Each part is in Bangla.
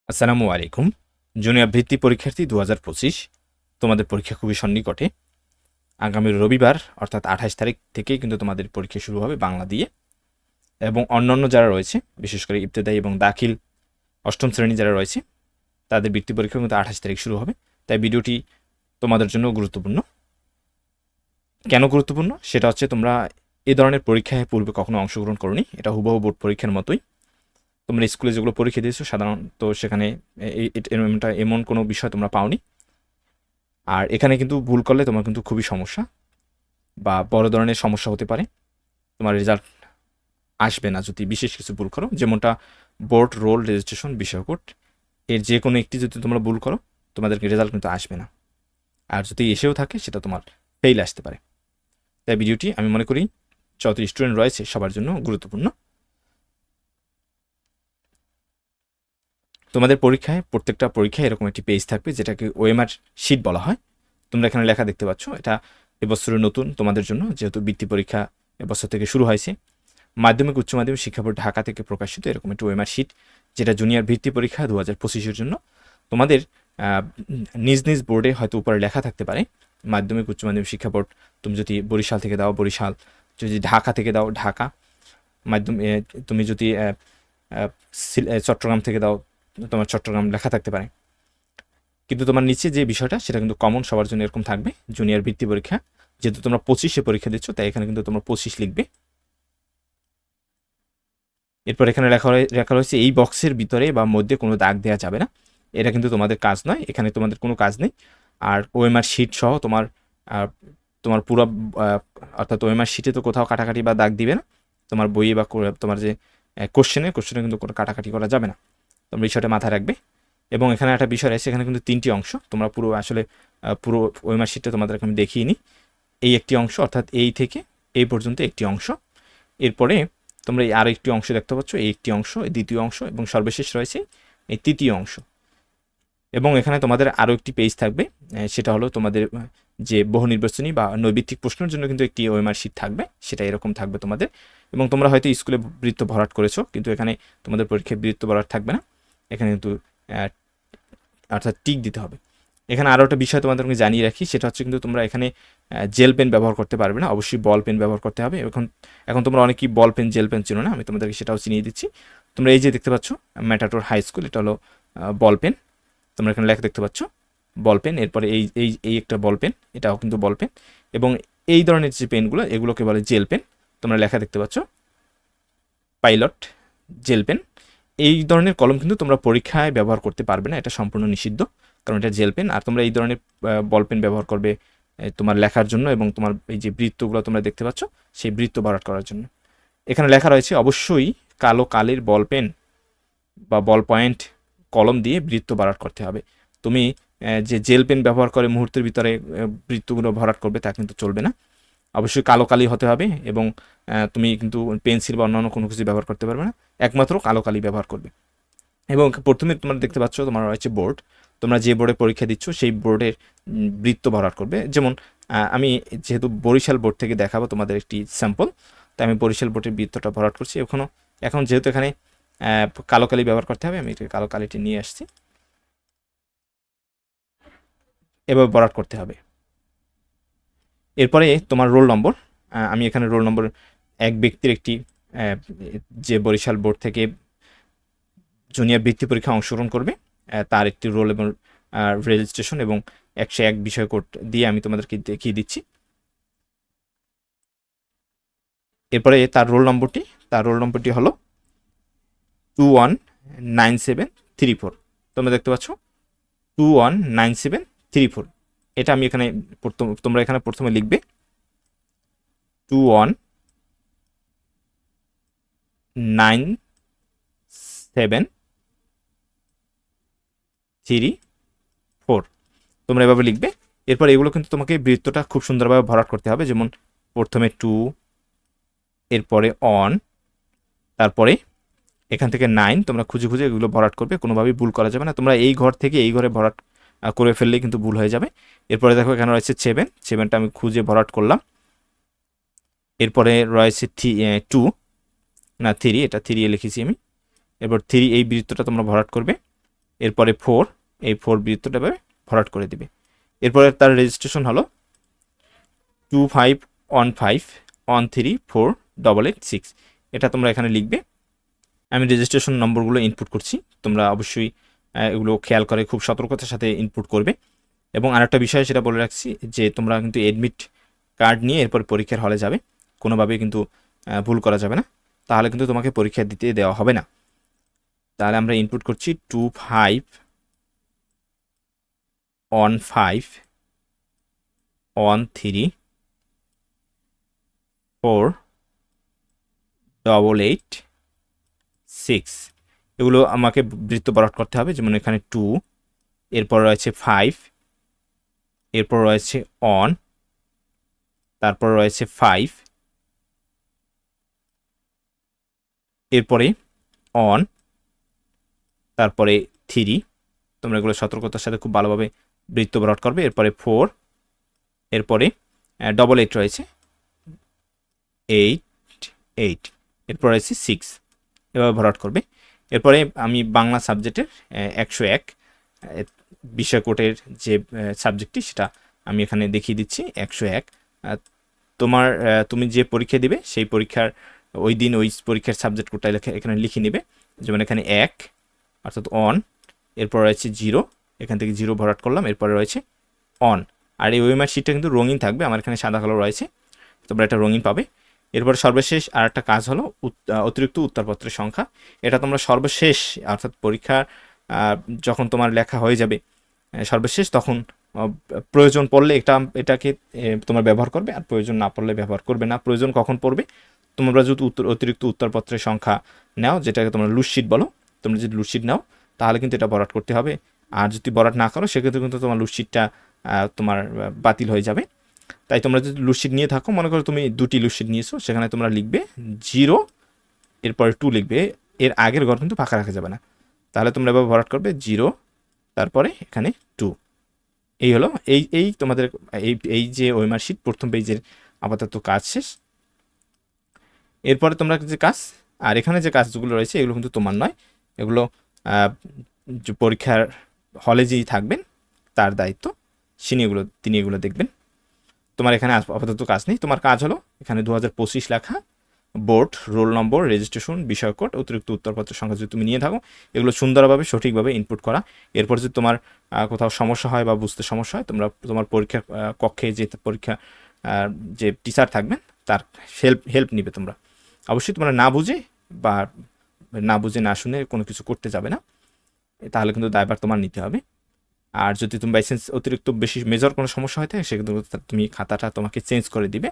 আসসালামু আলাইকুম। জুনিয়র বৃত্তি পরীক্ষার্থী ২০২৫ তোমাদের পরীক্ষা খুবই সন্নিকটে। আগামী রবিবার অর্থাৎ ২৮ তারিখ থেকেই কিন্তু তোমাদের পরীক্ষা শুরু হবে বাংলা দিয়ে, এবং অন্যান্য যারা রয়েছে বিশেষ করে ইবতেদায়ী এবং দাখিল অষ্টম শ্রেণী যারা রয়েছে তাদের বৃত্তি পরীক্ষা কিন্তু ২৮ তারিখ শুরু হবে। তাই ভিডিওটি তোমাদের জন্য গুরুত্বপূর্ণ। কেন গুরুত্বপূর্ণ সেটা হচ্ছে, তোমরা এ ধরনের পরীক্ষায় পূর্বে কখনো অংশগ্রহণ করোনি। এটা হুবহু বোর্ড পরীক্ষার মতোই। তোমরা স্কুলে যেগুলো পরীক্ষা দিয়েছো সাধারণত সেখানে এমন কোনো বিষয় তোমরা পাওনি। আর এখানে কিন্তু ভুল করলে তোমার কিন্তু খুবই সমস্যা বা বড় ধরনের সমস্যা হতে পারে। তোমার রেজাল্ট আসবে না যদি বিশেষ কিছু ভুল করো, যেমনটা বোর্ড রোল রেজিস্ট্রেশন বিষয় কোড, এর যে কোনো একটি যদি তোমরা ভুল করো তোমাদের রেজাল্ট কিন্তু আসবে না। আর যদি এসেও থাকে সেটা তোমার ফেইল আসতে পারে। তাই ভিডিওটি আমি মনে করি যত স্টুডেন্ট রয়েছে সবার জন্য গুরুত্বপূর্ণ। তোমাদের পরীক্ষায় প্রত্যেকটা পরীক্ষায় এরকম একটি পেজ থাকবে যেটাকে ওএমআর শিট বলা হয়। তোমরা এখানে লেখা দেখতে পাচ্ছ, এটা এবছরের নতুন তোমাদের জন্য, যেহেতু বৃত্তি পরীক্ষা এবছর থেকে শুরু হয়েছে। মাধ্যমিক উচ্চ মাধ্যমিক শিক্ষা বোর্ড ঢাকা থেকে প্রকাশিত এরকম একটি ওএমআর শিট, যেটা জুনিয়র বৃত্তি পরীক্ষা ২০২৫-এর জন্য। তোমাদের নিজ নিজ বোর্ডে হয়তো উপরে লেখা থাকতে পারে মাধ্যমিক উচ্চ মাধ্যমিক শিক্ষা বোর্ড। তুমি যদি বরিশাল থেকে দাও বরিশাল, যদি ঢাকা থেকে দাও ঢাকা, তুমি যদি চট্টগ্রাম থেকে দাও তোমার চট্টগ্রাম লেখা থাকতে পারে। কিন্তু তোমার নিচে যে বিষয়টা সেটা কিন্তু কমন সবার জন্য এরকম থাকবে। জুনিয়র বৃত্তি পরীক্ষা, যেহেতু তোমরা 25-এ পরীক্ষা দিচ্ছ তাই এখানে কিন্তু তোমরা 25 লিখবে। এরপর এখানে লেখা রয়েছে এই বক্সের ভিতরে বা মধ্যে কোনো দাগ দেওয়া যাবে না। এটা কিন্তু তোমাদের কাজ নয়, এখানে তোমাদের কোনো কাজ নেই। আর ওএমআর শিট সহ তোমার পুরো অর্থাৎ ওএমআর শিটে তো কোথাও কাটাকাটি বা দাগ দিবে না। তোমার বইয়ে বা তোমার যে কোশ্চেনে কিন্তু কোনো কাটাকাটি করা যাবে না। তোমরা বিষয়টা মাথায় রাখবে। এবং এখানে একটা বিষয় রয়েছে, এখানে কিন্তু 3টি অংশ। তোমরা পুরো ওয়েমার শিটটা তোমাদেরকে আমি দেখিয়ে নিই। এই একটি অংশ, অর্থাৎ এই থেকে এই পর্যন্ত একটি অংশ। এরপরে তোমরা এই আরও একটি অংশ দেখতে পাচ্ছ, এই একটি অংশ, এই দ্বিতীয় অংশ, এবং সর্বশেষ রয়েছে এই তৃতীয় অংশ। এবং এখানে তোমাদের আরও একটি পেজ থাকবে, সেটা হলো তোমাদের যে বহু নির্বাচনী বা নৈবিত্তিক প্রশ্নের জন্য কিন্তু একটি ওএমআর শিট থাকবে, সেটা এরকম থাকবে তোমাদের। এবং তোমরা হয়তো স্কুলে বৃত্ত ভরাট করেছো, কিন্তু এখানে তোমাদের পরীক্ষায় বৃত্ত ভরাট থাকবে না। এখানে কিন্তু অর্থাৎ টিক দিতে হবে। এখানে আরও একটা বিষয় তোমাদেরকে জানিয়ে রাখি, সেটা হচ্ছে কিন্তু তোমরা এখানে জেল পেন ব্যবহার করতে পারবে না, অবশ্যই বল পেন ব্যবহার করতে হবে। এখন তোমরা অনেকেই বল পেন জেল পেন চিনো না, আমি তোমাদেরকে সেটাও চিনিয়ে দিচ্ছি। তোমরা এই যে দেখতে পাচ্ছ ম্যাটাটোর হাই স্কুল, এটা হলো বল পেন। তোমরা এখানে লেখা দেখতে পাচ্ছ বল পেন। এরপরে এই এই এই একটা বল পেন, এটাও কিন্তু বল পেন। এবং এই ধরনের যে পেনগুলো এগুলোকে বলে জেল পেন। তোমরা লেখা দেখতে পাচ্ছ পাইলট জেল পেন। এই ধরনের কলম কিন্তু তোমরা পরীক্ষায় ব্যবহার করতে পারবে না, এটা সম্পূর্ণ নিষিদ্ধ, কারণ এটা জেল পেন। আর তোমরা এই ধরনের বল পেন ব্যবহার করবে তোমার লেখার জন্য, এবং তোমার এই যে বৃত্তগুলো তোমরা দেখতে পাচ্ছ সেই বৃত্ত ভরাট করার জন্য। এখানে লেখা রয়েছে অবশ্যই কালো কালির বল পেন বা বল পয়েন্ট কলম দিয়ে বৃত্ত ভরাট করতে হবে। তুমি যে জেল পেন ব্যবহার করে মুহূর্তের ভিতরে বৃত্তগুলো ভরাট করবে তা কিন্তু চলবে না। অবশ্যই কালো কালি হতে হবে, এবং তুমি কিন্তু পেন্সিল বা অন্যান্য কোনো কিছু ব্যবহার করতে পারবে না, একমাত্র কালো কালি ব্যবহার করবে। এবং প্রথমে তোমরা দেখতে পাচ্ছ তোমার রয়েছে বোর্ড। তোমরা যে বোর্ডে পরীক্ষা দিচ্ছ সেই বোর্ডের বৃত্ত ভরাট করবে। যেমন আমি যেহেতু বরিশাল বোর্ড থেকে দেখাবো তোমাদের একটি স্যাম্পল, তাই আমি বরিশাল বোর্ডের বৃত্তটা ভরাট করছি। এখন যেহেতু এখানে কালো কালি ব্যবহার করতে হবে, আমি কালো কালিটি নিয়ে আসছি, এভাবে ভরাট করতে হবে। এরপরে তোমার রোল নম্বর, আমি এখানে রোল নম্বর এক ব্যক্তির একটি যে বরিশাল বোর্ড থেকে জুনিয়র বৃত্তি পরীক্ষা অংশগ্রহণ করবে তার একটি রোল এবং রেজিস্ট্রেশন এবং 101 বিষয় কোড দিয়ে আমি তোমাদেরকে দেখিয়ে দিচ্ছি। এরপরে তার রোল নম্বরটি হলো 219734। তোমরা দেখতে পাচ্ছ 219734। এটা আমি এখানে তোমরা এখানে প্রথমে লিখবে 219734 তোমরা এভাবে লিখবে। এরপর এগুলো কিন্তু তোমাকে বৃত্তটা খুব সুন্দরভাবে ভরাট করতে হবে। যেমন প্রথমে 2, এরপরে অন, তারপরে এখান থেকে 9, তোমরা খুঁজে খুঁজে এগুলো ভরাট করবে, কোনোভাবেই ভুল করা যাবে না। তোমরা এই ঘর থেকে এই ঘরে ভরাট করে ফেললেই কিন্তু ভুল হয়ে যাবে। এরপরে দেখো এখানে রয়েছে 7টা আমি খুঁজে ভরাট করলাম। এরপরে রয়েছে 2, না 3, এটা 3 লিখেছি আমি। এরপর 3 এই বৃত্তটা তোমরা ভরাট করবে। এরপরে 4, এই 4 বৃত্তটা এভাবে ভরাট করে দিবে। এরপরে তার রেজিস্ট্রেশন হলো 2515134886, এটা তোমরা এখানে লিখবে। আমি রেজিস্ট্রেশন নম্বরগুলো ইনপুট করছি, তোমরা অবশ্যই এগুলো খেয়াল করে খুব সতর্কতার সাথে ইনপুট করবে। এবং আরেকটা বিষয় সেটা বলে রাখছি যে তোমরা কিন্তু এডমিট কার্ড নিয়ে এরপর পরীক্ষার হলে যাবে, কোনোভাবে কিন্তু ভুল করা যাবে না, তাহলে কিন্তু তোমাকে পরীক্ষা দিতে দেওয়া হবে না। তাহলে আমরা ইনপুট করছি 2515134886, এগুলো আমাকে বৃত্ত ভরাট করতে হবে। যেমন এখানে 2, এরপর রয়েছে 5, এরপর রয়েছে অন, তারপর রয়েছে 5, এরপরে অন, তারপরে 3, তোমরা এগুলো সতর্কতার সাথে খুব ভালোভাবে বৃত্ত ভরাট করবে। এরপরে 4, এরপরে 88 রয়েছে, 8, এরপর রয়েছে 6, এভাবে ভরাট করবে। এরপরে আমি বাংলা সাবজেক্টের 101 বিষয় কোটের যে সাবজেক্টটি সেটা আমি এখানে দেখিয়ে দিচ্ছি। 101 তুমি যে পরীক্ষা দিবে সেই পরীক্ষার ওই দিন ওই পরীক্ষার সাবজেক্ট কোডটা এখানে লিখে নেবে। যেমন এখানে 1 অর্থাৎ অন, এরপর রয়েছে 0, এখান থেকে 0 ভরাট করলাম, এরপরে রয়েছে অন। আর এই ওএমআর শিটটা কিন্তু রঙিন থাকবে, আমার এখানে সাদা কালো রয়েছে, তোমরা এটা রঙিন পাবে। এরপর সর্বশেষ আর একটা কাজ হলো অতিরিক্ত উত্তরপত্রের সংখ্যা। এটা তোমরা সর্বশেষ অর্থাৎ পরীক্ষা যখন তোমার লেখা হয়ে যাবে সর্বশেষ, তখন প্রয়োজন পড়লে এটাকে তোমরা ব্যবহার করবে, আর প্রয়োজন না পড়লে ব্যবহার করবে না। প্রয়োজন কখন পড়বে? তোমরা যদি অতিরিক্ত উত্তরপত্রের সংখ্যা নাও, যেটাকে তোমরা লুটশিট বলো, তোমরা যদি লুটশিট নাও তাহলে কিন্তু এটা ভরাট করতে হবে। আর যদি ভরাট না করো সেক্ষেত্রে কিন্তু তোমার লুটশিটটা তোমার বাতিল হয়ে যাবে। তাই তোমরা যদি লুটশিট নিয়ে থাকো, মনে করো তুমি 2টি লুটশিট নিয়েছো, সেখানে তোমরা লিখবে 0, এরপরে 2 লিখবে, এর আগের ঘর কিন্তু ফাঁকা রাখা যাবে না। তাহলে তোমরা এভাবে ভরাট করবে 0, তারপরে এখানে 2। এই হলো এই তোমাদের এই যে ওএমআর শিট প্রথম পেজের আপাতত কাজ শেষ। এরপরে তোমরা যে কাজ, আর এখানে যে কাজগুলো রয়েছে এগুলো কিন্তু তোমার নয়, এগুলো পরীক্ষার হলে যেই থাকবেন তার দায়িত্ব, তিনি এগুলো দেখবেন। তোমার এখানে আপাতত কাজ নেই। তোমার কাজ হলো এখানে 2025 লেখা, বোর্ড, রোল নম্বর, রেজিস্ট্রেশন, বিষয় কোড, অতিরিক্ত উত্তরপত্রের সংখ্যা যদি তুমি নিয়ে থাকো, এগুলো সুন্দরভাবে সঠিকভাবে ইনপুট করা। এরপর যদি তোমার কোথাও সমস্যা হয় বা বুঝতে সমস্যা হয়, তোমরা তোমার পরীক্ষার কক্ষে যে পরীক্ষা যে টিচার থাকবেন তার হেল্প নিবে। তোমরা অবশ্যই তোমরা না বুঝে না শুনে কোনো কিছু করতে যাবে না, তাহলে কিন্তু দায়ভার তোমার নিতে হবে। আর যদি তুমি বাইসেন্স অতিরিক্ত বেশি মেজর কোনো সমস্যা হয় থাকে, সেক্ষেত্রে তুমি খাতাটা তোমাকে চেঞ্জ করে দিবে,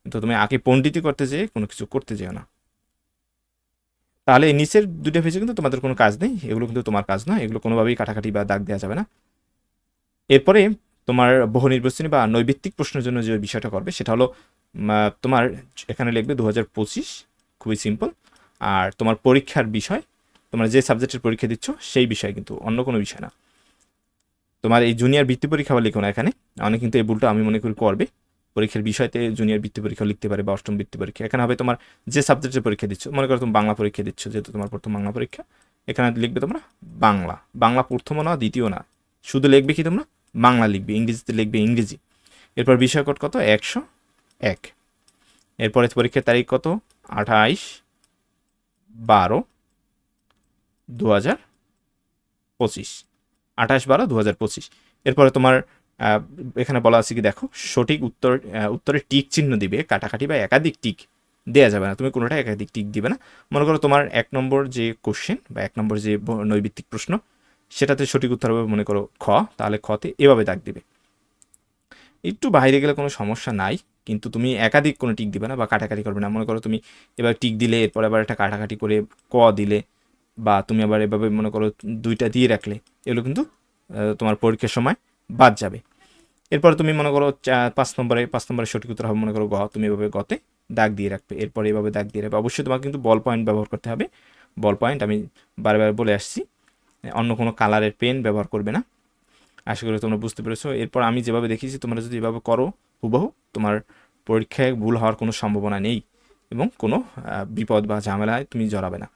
কিন্তু তুমি আগে পণ্ডিতি করতে যেয়ে কোনো কিছু করতে যেও না। তাহলে এই নিচের 2টা পেজে কিন্তু তোমাদের কোনো কাজ নেই, এগুলো কিন্তু তোমার কাজ নয়, এগুলো কোনোভাবেই কাটাকাটি বা দাগ দেওয়া যাবে না। এরপরে তোমার বহু নির্বাচনী বা নৈবিত্তিক প্রশ্নের জন্য যে বিষয়টা করবে সেটা হলো তোমার এখানে লিখবে 2025, খুবই সিম্পল। আর তোমার পরীক্ষার বিষয়, তোমরা যে সাবজেক্টের পরীক্ষা দিচ্ছ সেই বিষয়, কিন্তু অন্য কোনো বিষয় না। তোমার এই জুনিয়র বৃত্তি পরীক্ষা বা লিখো না এখানে, অনেক কিন্তু এই ভুলটা আমি মনে করি করবে। পরীক্ষার বিষয়তে জুনিয়র বৃত্তি পরীক্ষা লিখতে পারে বা অষ্টম বৃত্তি পরীক্ষা। এখানে হবে তোমার যে সাবজেক্টের পরীক্ষা দিচ্ছ, মনে করো তুমি বাংলা পরীক্ষা দিচ্ছ, যেহেতু তোমার প্রথম বাংলা পরীক্ষা, এখানে লিখবে তোমরা বাংলা প্রথমও না দ্বিতীয় না, শুধু লিখবে কি তোমরা বাংলা লিখবে, ইংরেজিতে লিখবে ইংরেজি। এরপর বিষয় কোড কত? 101। এরপরে পরীক্ষার তারিখ কত? 28/12/2025, 28/12/2025। এরপরে তোমার এখানে বলা আছে কি দেখো, সঠিক উত্তরে টিক চিহ্ন দিবে, কাটাকাটি বা একাধিক টিক দেওয়া যাবে না, তুমি কোনোটা একাধিক টিক দিবে না। মনে করো তোমার 1 নম্বর যে কোশ্চেন বা 1 নম্বর যে নৈবিত্তিক প্রশ্ন, সেটাতে সঠিক উত্তর হবে মনে করো খ, তাহলে খতে এভাবে দাগ দিবে। একটু বাইরে গেলে কোনো সমস্যা নাই, কিন্তু তুমি একাধিক কোনো টিক দিবে না বা কাটাকাটি করবে না। মনে করো তুমি এবার টিক দিলে, এরপর আবার একটা কাটাকাটি করে ক দিলে, বা তুমি আবার এভাবে মনে করো 2টা দিয়ে রাখলে, এগুলো কিন্তু তোমার পরীক্ষার সময় বাদ যাবে। এরপর তুমি মনে করো 5 নম্বরের সঠিক উত্তর হবে মনে করো গ, তুমি এভাবে গতে দাগ দিয়ে রাখবে, এরপর এভাবে দাগ দিয়ে রাখবে। অবশ্যই তোমাকে কিন্তু বল পয়েন্ট ব্যবহার করতে হবে। বল পয়েন্ট আমি বারবার বলে আসছি, অন্য কোনো কালারের পেন ব্যবহার করবে না। আশা করি তোমরা বুঝতে পেরেছো। এরপর আমি যেভাবে দেখিয়েছি তোমরা যদি এভাবে করো হুবহু, তোমার পরীক্ষায় ভুল হওয়ার কোনো সম্ভাবনা নেই এবং কোনো বিপদ বা ঝামেলায় তুমি জড়াবে না।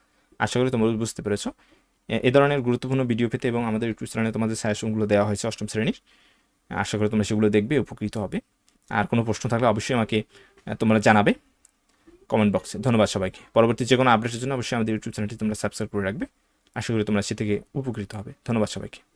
আশা করি তোমরা বুঝতে পেরেছো। এ ধরনের গুরুত্বপূর্ণ ভিডিও পেতে এবং আমাদের ইউটিউব চ্যানেলে তোমাদের সাজেশনগুলো দেওয়া হয়েছে অষ্টম শ্রেণীর, আশা করি তোমরা সেগুলো দেখবে, উপকৃত হবে। আর কোনো প্রশ্ন থাকলে অবশ্যই আমাকে তোমরা জানাবে কমেন্ট বক্সে। ধন্যবাদ সবাইকে। পরবর্তী যে কোনো আপডেটের জন্য অবশ্যই আমাদের ইউটিউব চ্যানেলটি তোমরা সাবস্ক্রাইব করে রাখবে। আশা করি তোমরা সে থেকে উপকৃত হবে। ধন্যবাদ সবাইকে।